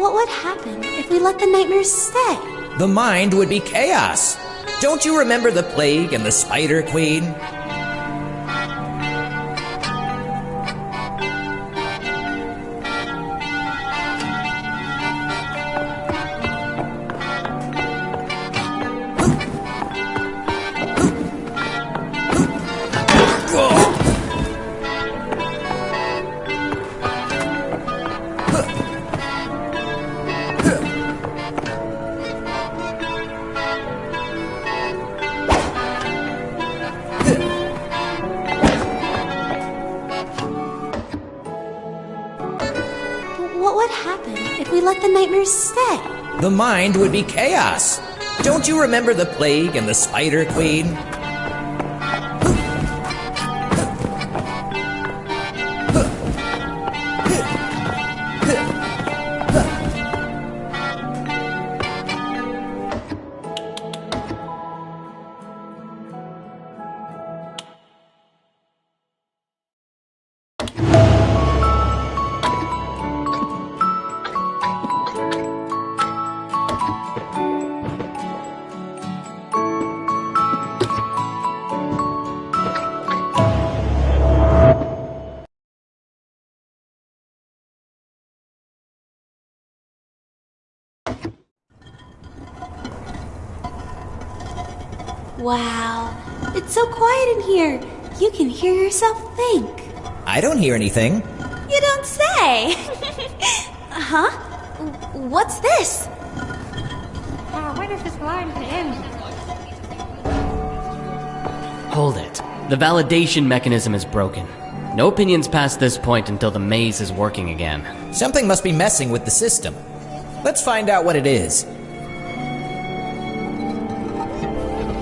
What would happen if we let the nightmares stay? The mind would be chaos. Don't you remember the plague and the Spider Queen? What would happen if we let the nightmares stay? The mind would be chaos. Don't you remember the plague and the Spider Queen? Wow, it's so quiet in here. You can hear yourself think. I don't hear anything. You don't say. Huh? What's this? When is this going to end? Hold it. The validation mechanism is broken. No opinions past this point until the maze is working again. Something must be messing with the system. Let's find out what it is.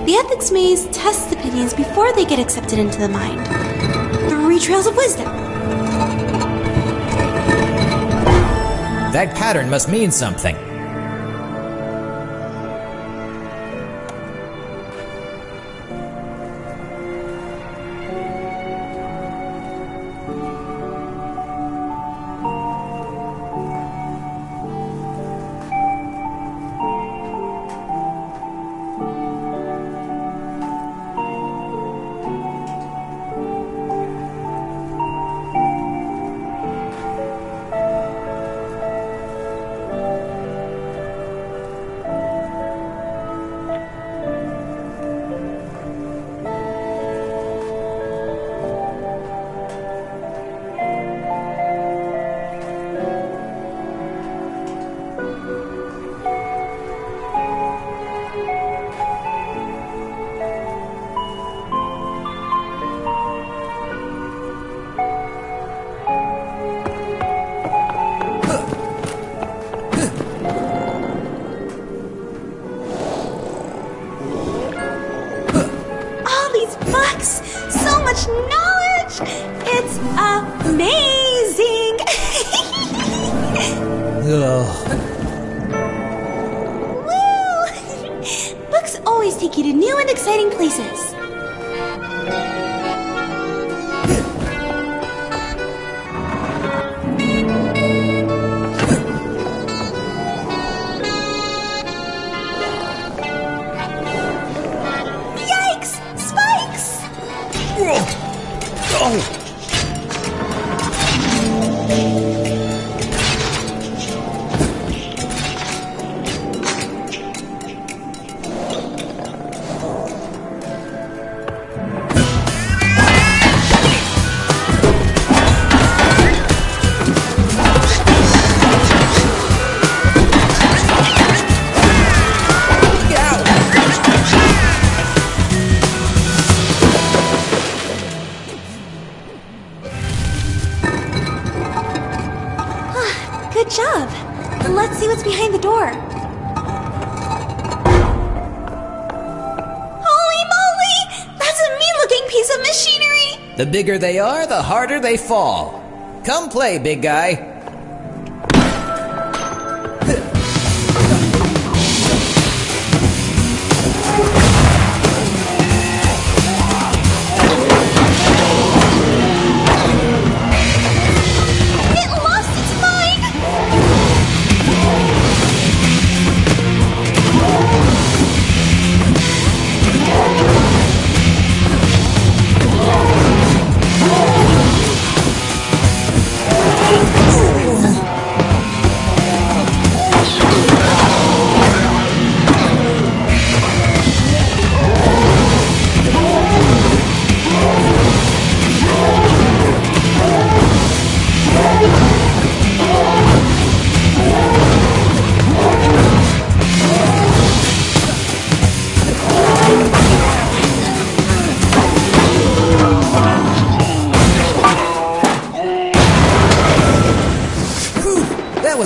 The ethics maze tests opinions before they get accepted into the mind. 3 trails of wisdom. That pattern must mean something. So much knowledge! It's amazing! Woo! Books always take you to new and exciting places. Good job. Let's see what's behind the door. Holy moly! That's a mean-looking piece of machinery! The bigger they are, the harder they fall. Come play, big guy. It lost its mind!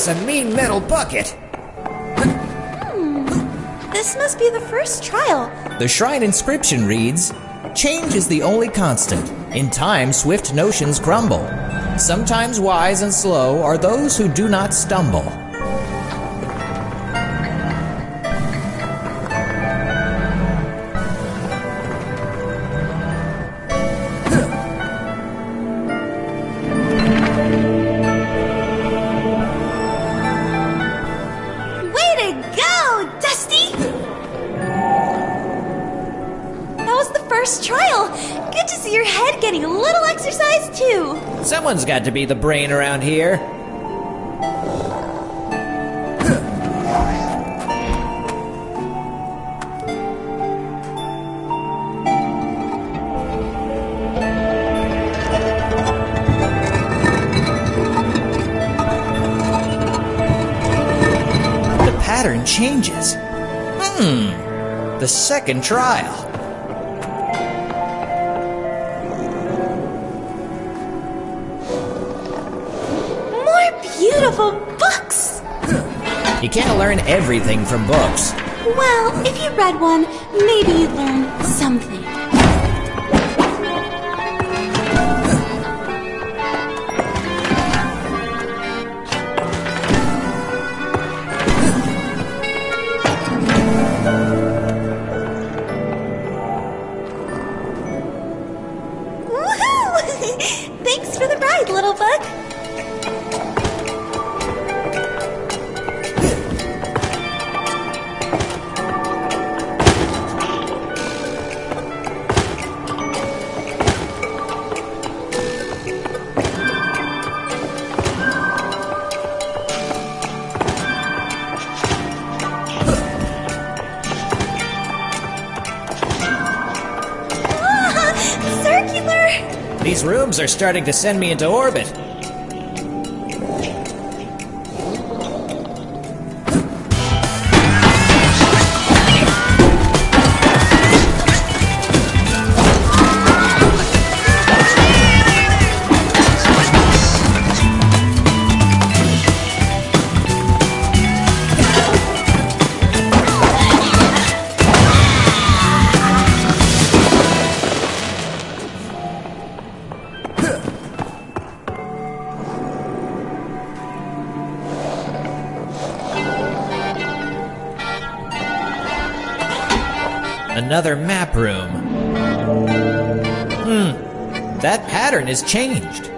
was a mean metal bucket. This must be the first trial. The shrine inscription reads, "Change is the only constant. In time, swift notions crumble. Sometimes wise and slow are those who do not stumble." Way to go, Dusty! That was the first trial. Good to see your head getting a little exercise too. Someone's got to be the brain around here. The pattern changes. The second trial. Beautiful books! You can't learn everything from books. Well, if you read one, maybe you'd learn something. Woohoo! Thanks for the ride, little book. These rooms are starting to send me into orbit. Another map room. That pattern has changed.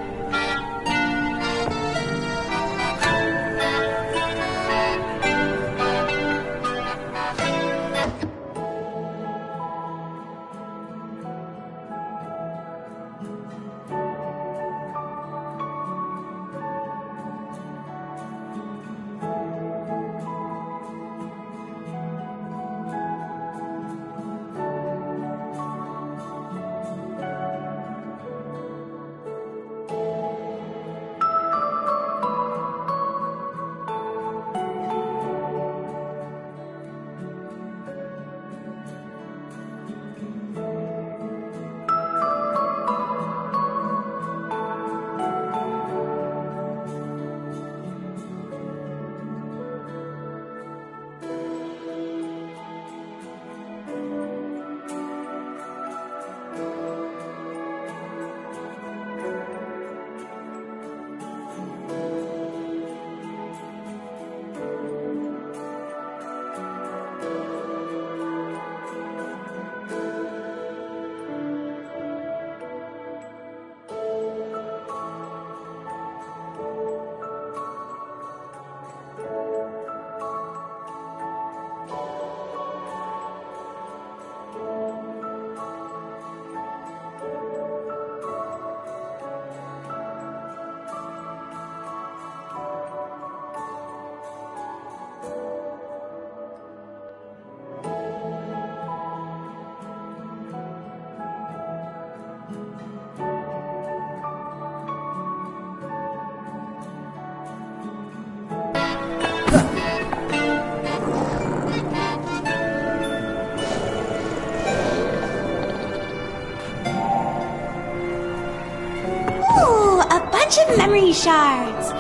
Memory shards.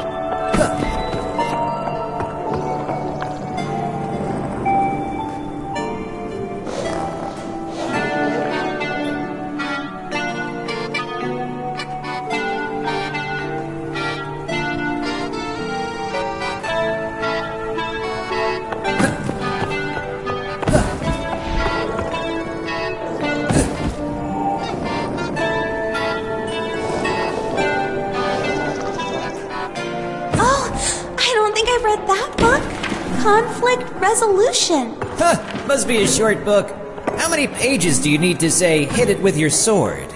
I've read that book. Conflict resolution. Huh, must be a short book. How many pages do you need to say, hit it with your sword?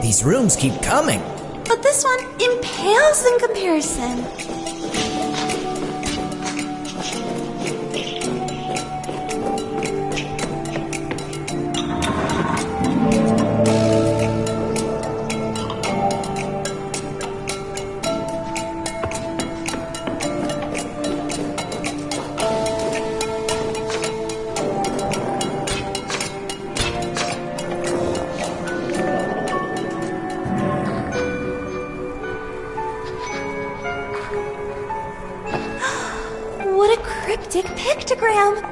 These rooms keep coming. But this one impales in comparison. What a cryptic pictogram!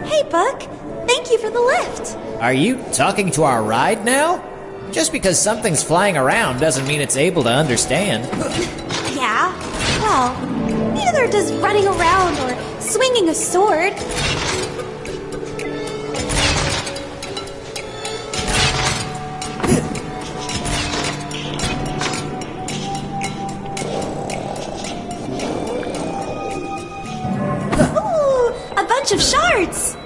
Hey, Buck. Thank you for the lift. Are you talking to our ride now? Just because something's flying around doesn't mean it's able to understand. Yeah? Well, neither does running around or swinging a sword. Ooh, a bunch of shards!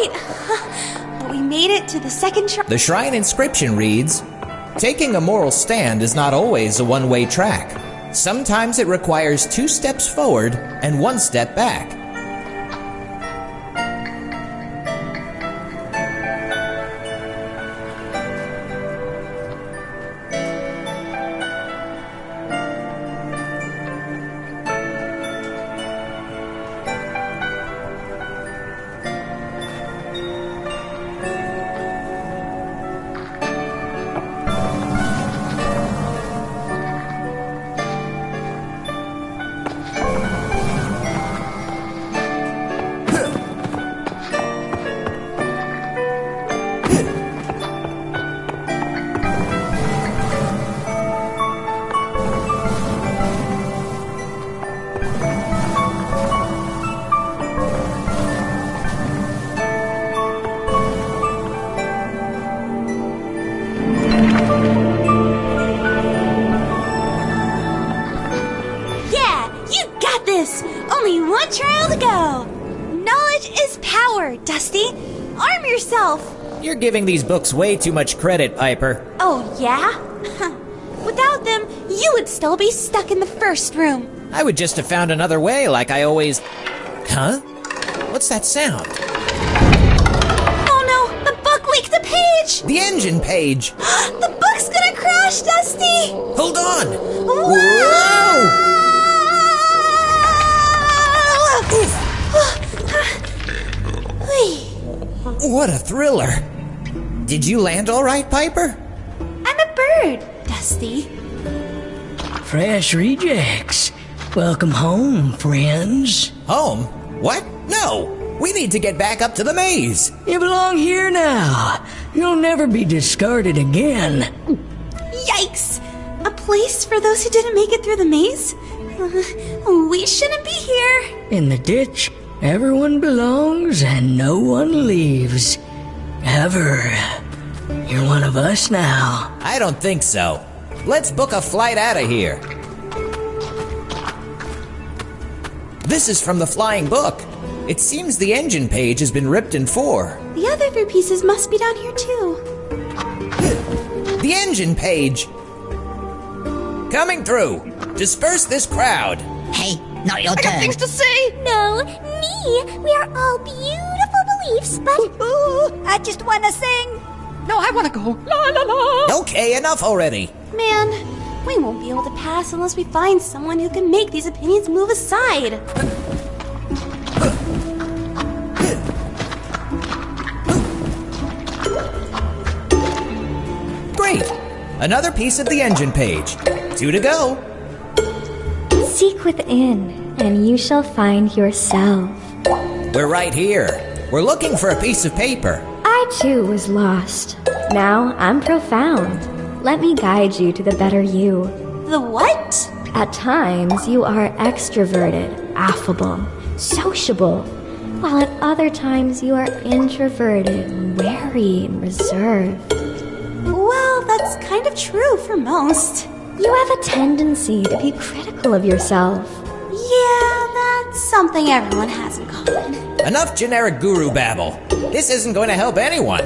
right! But we made it to the second shrine. The shrine inscription reads, "Taking a moral stand is not always a one-way track. Sometimes it requires 2 steps forward and 1 step back." Only 1 trial to go. Knowledge is power, Dusty. Arm yourself. You're giving these books way too much credit, Piper. Oh, yeah? Without them, you would still be stuck in the first room. I would just have found another way like I always... Huh? What's that sound? Oh no, the book leaked a page! The engine page! The book's gonna crash, Dusty! Hold on! Whoa! What a thriller! Did you land all right, Piper? I'm a bird, Dusty. Fresh rejects. Welcome home, friends. Home? What? No! We need to get back up to the maze! You belong here now. You'll never be discarded again. Yikes! A place for those who didn't make it through the maze? We shouldn't be here. In the ditch, everyone belongs and no one leaves. Ever. You're one of us now. I don't think so. Let's book a flight out of here. This is from the flying book. It seems the engine page has been ripped in 4. The other 3 pieces must be down here too. The engine page! Coming through! Disperse this crowd! Hey, not your turn. I got things to say! No, me. We are all beautiful beliefs, but... I just want to sing. No, I want to go. La la la! Okay, enough already! Man, we won't be able to pass unless we find someone who can make these opinions move aside. Great! Another piece of the engine page. 2 to go. Seek within, and you shall find yourself. We're right here. We're looking for a piece of paper. I too was lost. Now I'm profound. Let me guide you to the better you. The what? At times, you are extroverted, affable, sociable, while at other times you are introverted, wary, and reserved. Well, that's kind of true for most. You have a tendency to be critical of yourself. Yeah, that's something everyone has in common. Enough generic guru babble. This isn't going to help anyone.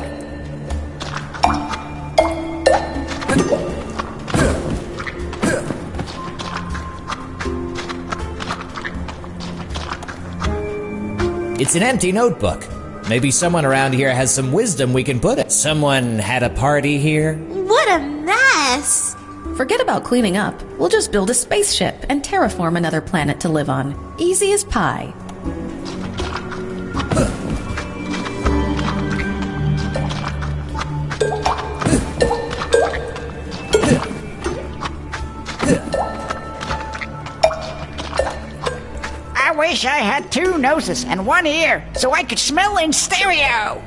It's an empty notebook. Maybe someone around here has some wisdom we can put in. Someone had a party here? What a mess! Forget about cleaning up. We'll just build a spaceship and terraform another planet to live on. Easy as pie. I wish I had 2 noses and 1 ear so I could smell in stereo.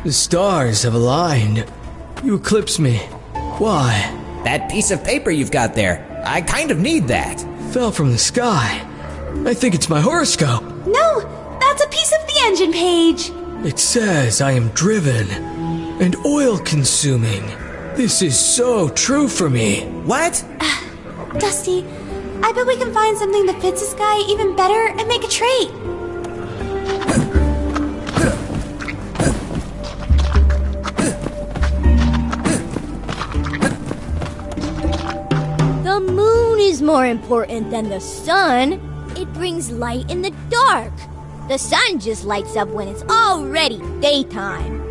The stars have aligned. You eclipse me. Why? That piece of paper you've got there. I kind of need that. Fell from the sky. I think it's my horoscope. No, that's a piece of the engine page. It says I am driven and oil-consuming. This is so true for me. What? Dusty, I bet we can find something that fits this guy even better and make a trade. The moon is more important than the sun. It brings light in the dark. The sun just lights up when it's already daytime.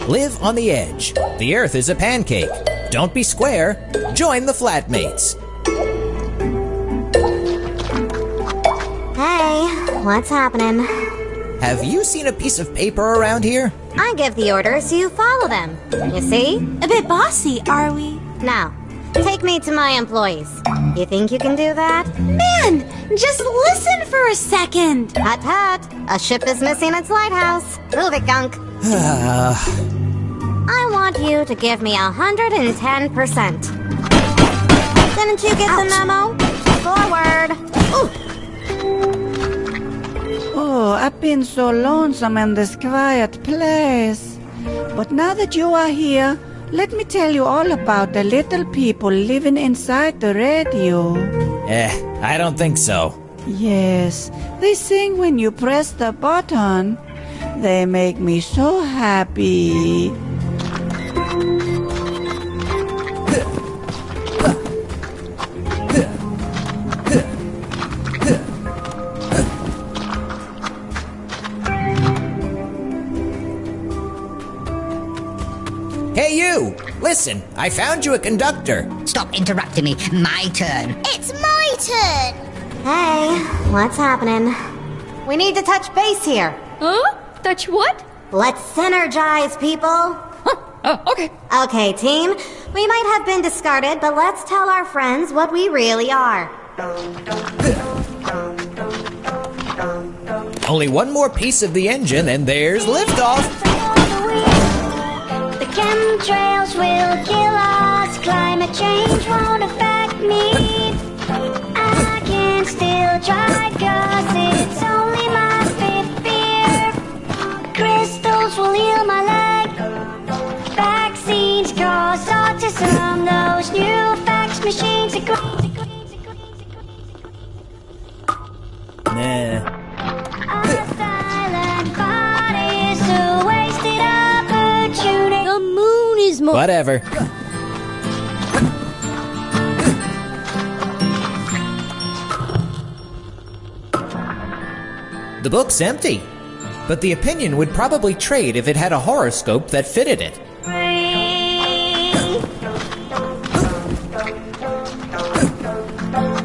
Live on the edge. The Earth is a pancake. Don't be square. Join the flatmates. Hey, what's happening? Have you seen a piece of paper around here? I give the orders, you follow them. You see? A bit bossy, are we? Now, take me to my employees. You think you can do that? Man, just listen for a second. Hut hut, a ship is missing its lighthouse. Move it, Gunk. I want you to give me 110%. Didn't you get the memo? Forward. Ooh. Oh, I've been so lonesome in this quiet place. But now that you are here, let me tell you all about the little people living inside the radio. I don't think so. Yes, they sing when you press the button. They make me so happy. Hey you! Listen, I found you a conductor. Stop interrupting me. My turn. It's my turn. Hey, what's happening? We need to touch base here. Huh? Touch what? Let's synergize, people. Oh, okay. Okay, team. We might have been discarded, but let's tell our friends what we really are. Only one more piece of the engine and there's liftoff. The chemtrails will kill us. Climate change won't affect me. I can still try, 'cause it's only my fifth beer. Crystals will heal my leg. Vaccines cause autism. Those new fax machines are great. Nah. A silent body is a wasted opportunity. The moon is more. Whatever. The book's empty, but the opinion would probably trade if it had a horoscope that fitted it.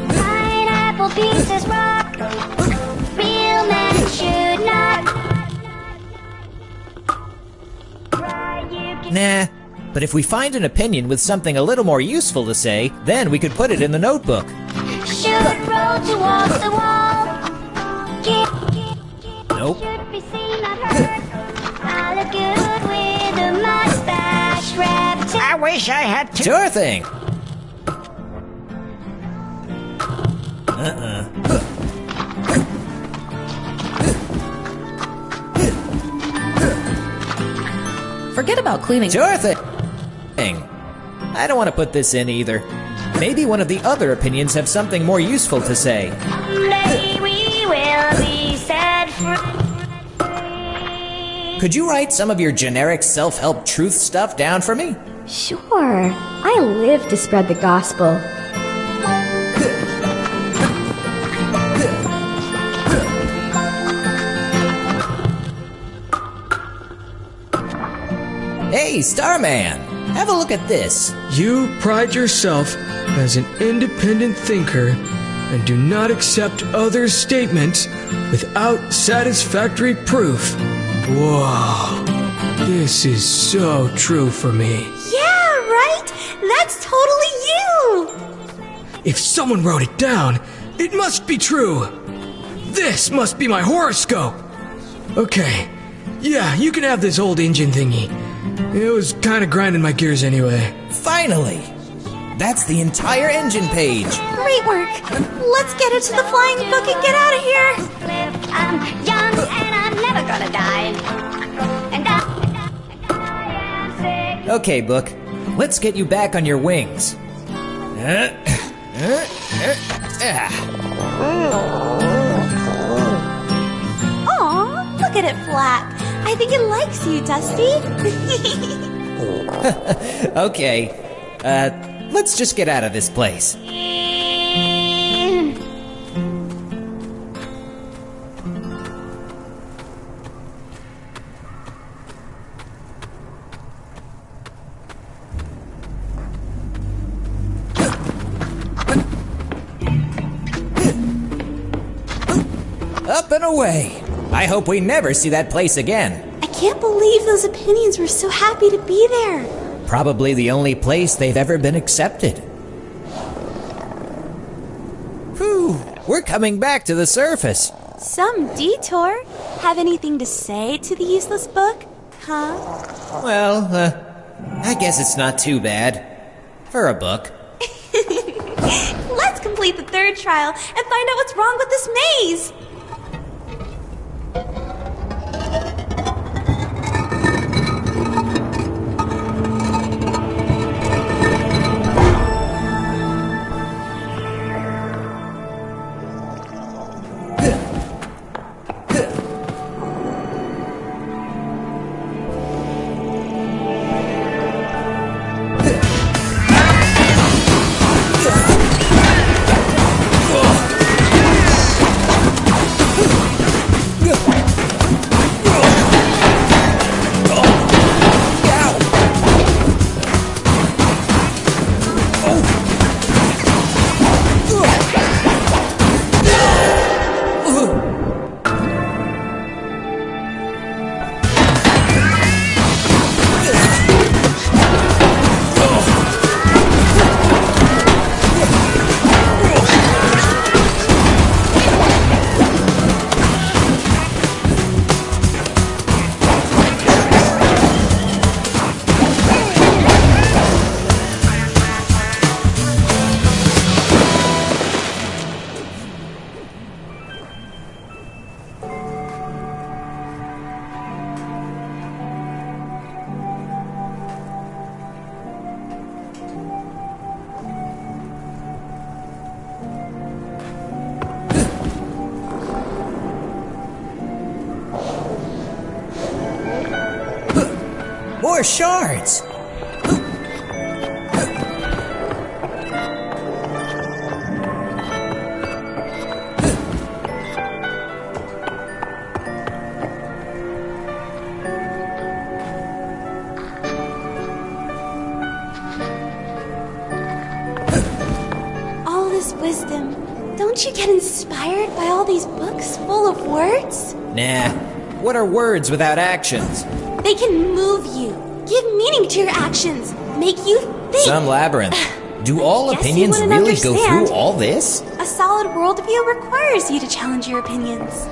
Pineapple pieces rock. Real men should not. Nah, but if we find an opinion with something a little more useful to say, then we could put it in the notebook. Should roll towards the wall. Nope. Should be seen, not heard. I look good with a mustache wrapped. I wish I had two. Sure thing. Forget about cleaning. Sure thing. I don't want to put this in either. Maybe one of the other opinions have something more useful to say. Someday we will be set free. Could you write some of your generic self-help truth stuff down for me? Sure. I live to spread the gospel. Hey, Starman! Have a look at this. You pride yourself as an independent thinker and do not accept others' statements without satisfactory proof. Whoa. This is so true for me. Yeah, right? That's totally you! If someone wrote it down, it must be true. This must be my horoscope. Okay. Yeah, you can have this old engine thingy. It was kind of grinding my gears anyway. Finally! That's the entire engine page. Great work. Let's get it to the flying book and get out of here. I'm young and I'm never gonna die. And I am sick. Okay, book. Let's get you back on your wings. Aw, look at it flap. I think it likes you, Dusty. Okay, let's just get out of this place. Up and away. I hope we never see that place again. I can't believe those opinions were so happy to be there. Probably the only place they've ever been accepted. Whew, we're coming back to the surface. Some detour. Have anything to say to the useless book? Huh? Well, I guess it's not too bad. For a book. Let's complete the third trial and find out what's wrong with this maze. More shards! All this wisdom. Don't you get inspired by all these books full of words? Nah, what are words without actions? They can move you, give meaning to your actions, make you think. Some labyrinth. Do all Guess you opinions wouldn't really go understand. through all this? A solid worldview requires you to challenge your opinions.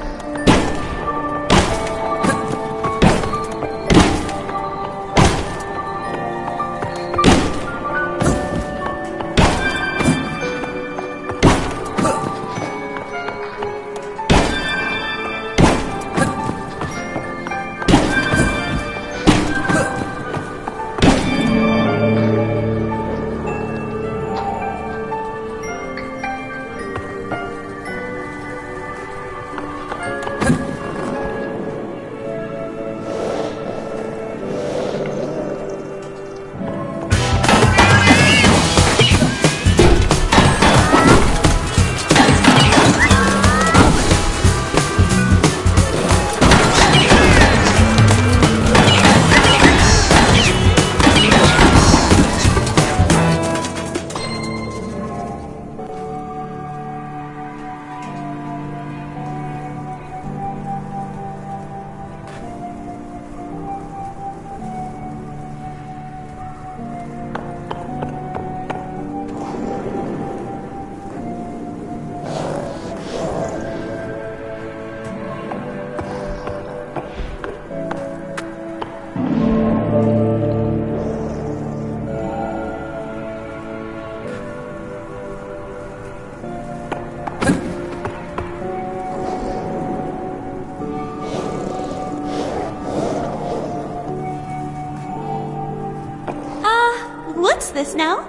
wants this now.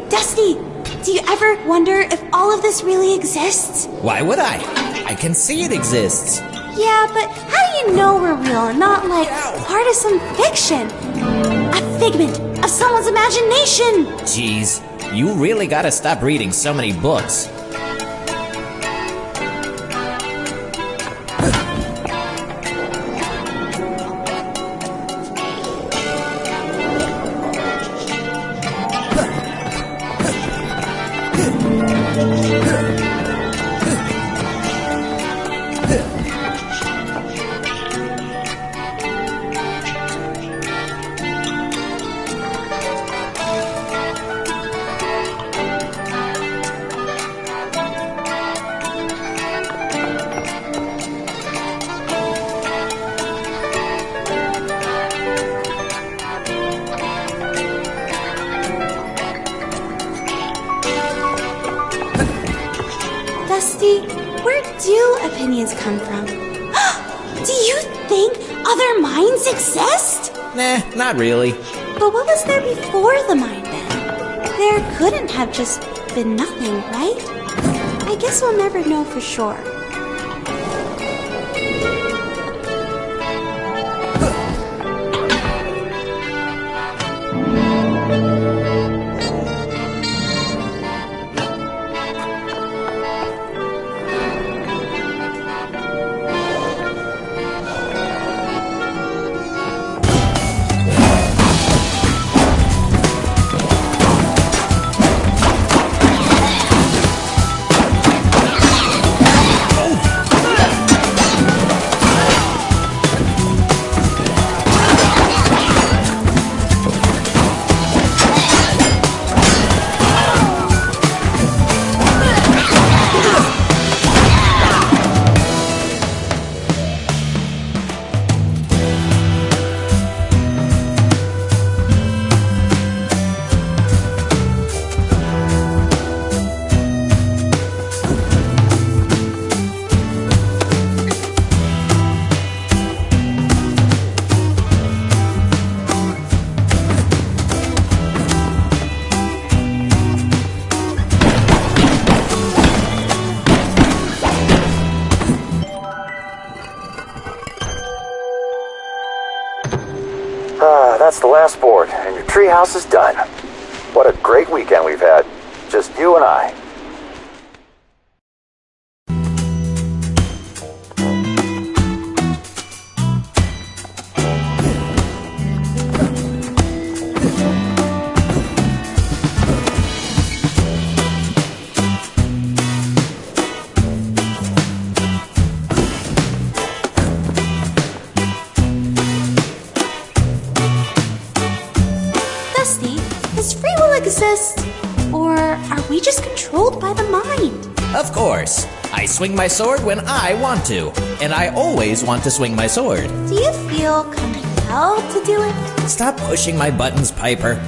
Dusty, do you ever wonder if all of this really exists? Why would I? I can see it exists. Yeah, but how do you know we're real and not like part of some fiction? A figment of someone's imagination! Jeez, you really gotta stop reading so many books. Dusty, where do opinions come from? Do you think other minds exist? Nah, not really. But what was there before the mind then? There couldn't have just been nothing, right? I guess we'll never know for sure. That's the last board, and your treehouse is done. What a great weekend we've had. Just you and I. Does free will exist? Or are we just controlled by the mind? Of course. I swing my sword when I want to. And I always want to swing my sword. Do you feel compelled to do it? Stop pushing my buttons, Piper.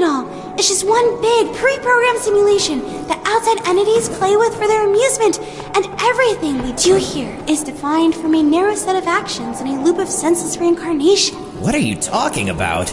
it all. It's just one big, pre-programmed simulation that outside entities play with for their amusement, and everything we do here is defined from a narrow set of actions in a loop of senseless reincarnation. What are you talking about?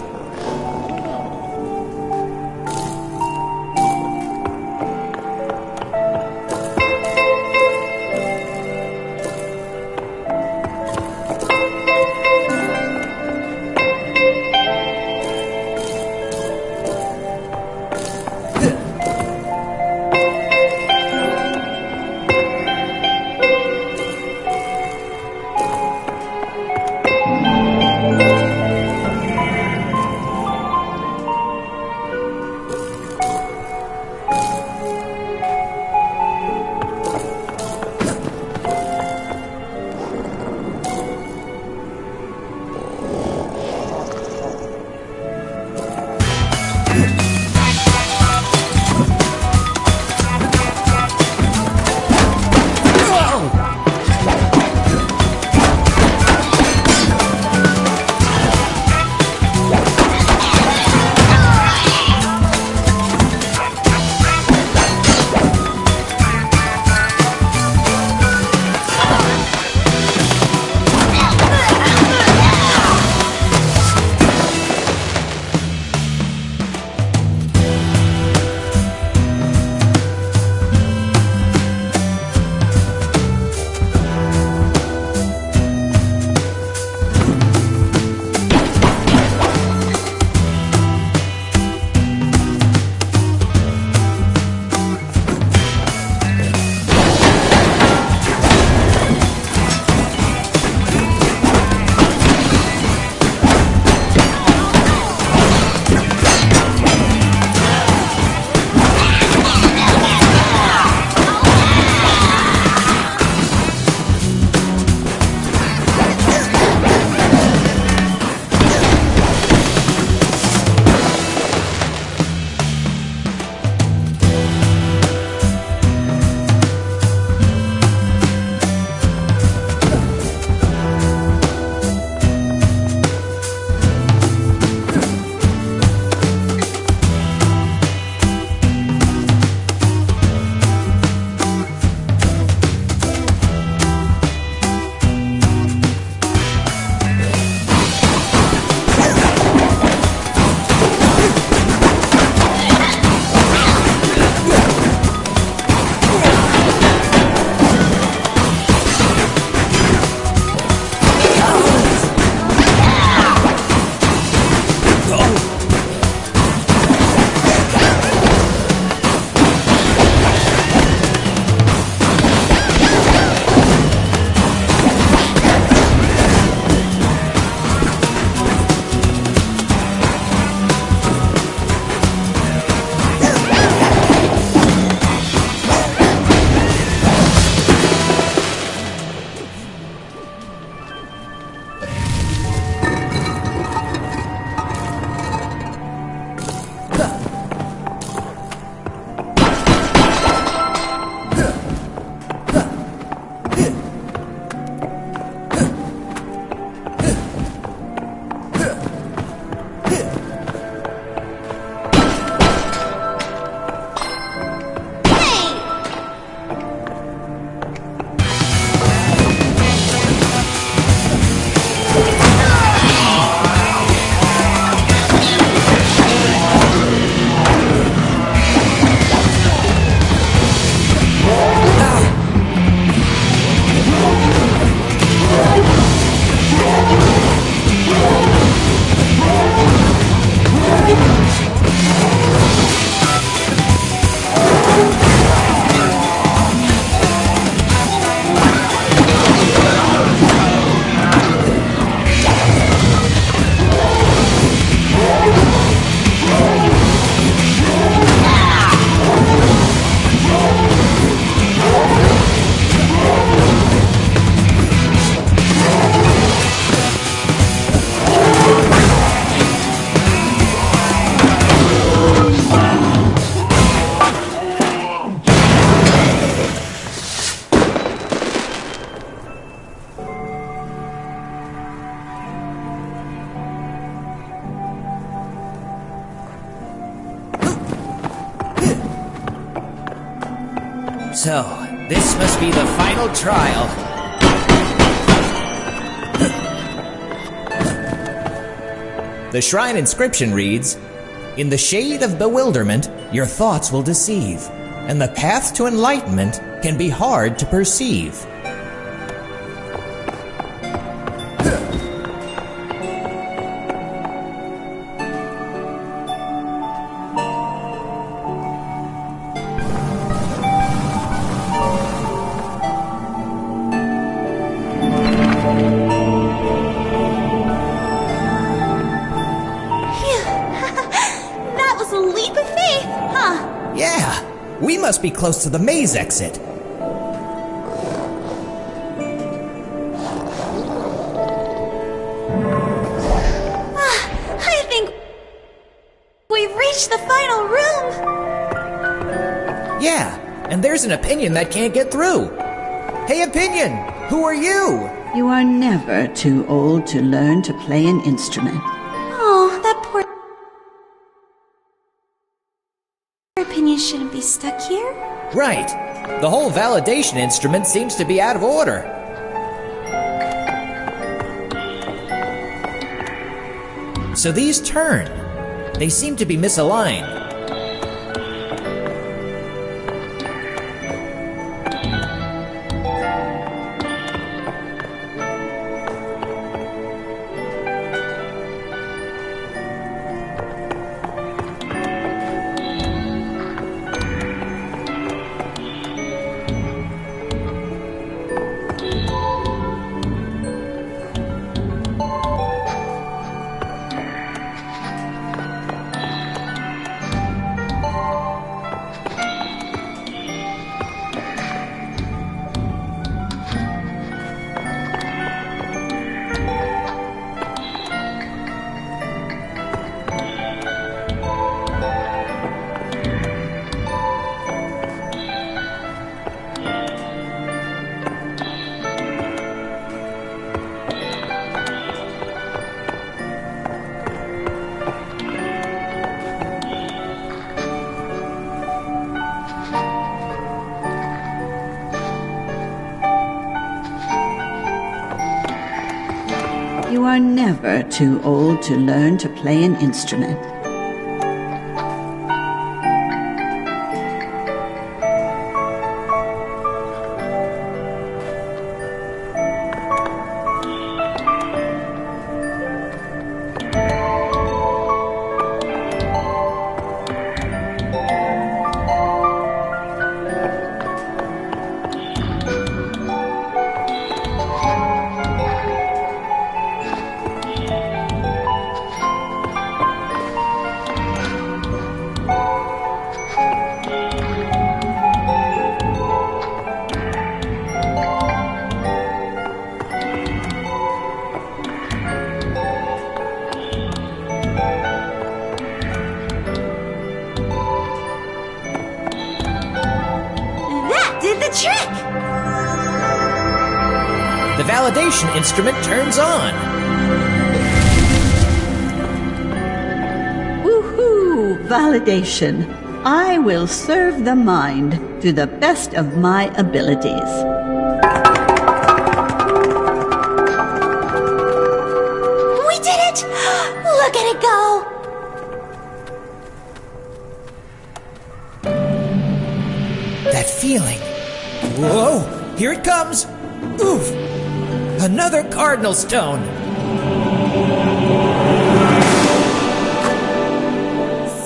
So, this must be the final trial. The shrine inscription reads, "In the shade of bewilderment, your thoughts will deceive, and the path to enlightenment can be hard to perceive." That was a leap of faith, huh? Yeah, we must be close to the maze exit. I think we've reached the final room. Yeah, and there's an opinion that can't get through. Hey, opinion, who are you? You are never too old to learn to play an instrument. Oh, that poor opinion shouldn't be stuck here. Right. The whole validation instrument seems to be out of order. So these turn. They seem to be misaligned. You are never too old to learn to play an instrument. Trick! The validation instrument turns on. Woohoo! Validation. I will serve the mind to the best of my abilities. We did it! Look at it go! That feeling. Whoa! Here it comes! Oof! Another cardinal stone!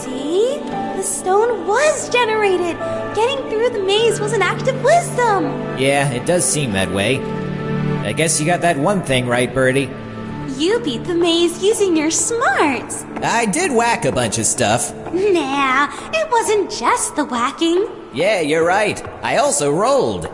See? The stone was generated! Getting through the maze was an act of wisdom! Yeah, it does seem that way. I guess you got that one thing right, Birdie. You beat the maze using your smarts! I did whack a bunch of stuff. Nah, it wasn't just the whacking. Yeah, you're right. I also rolled.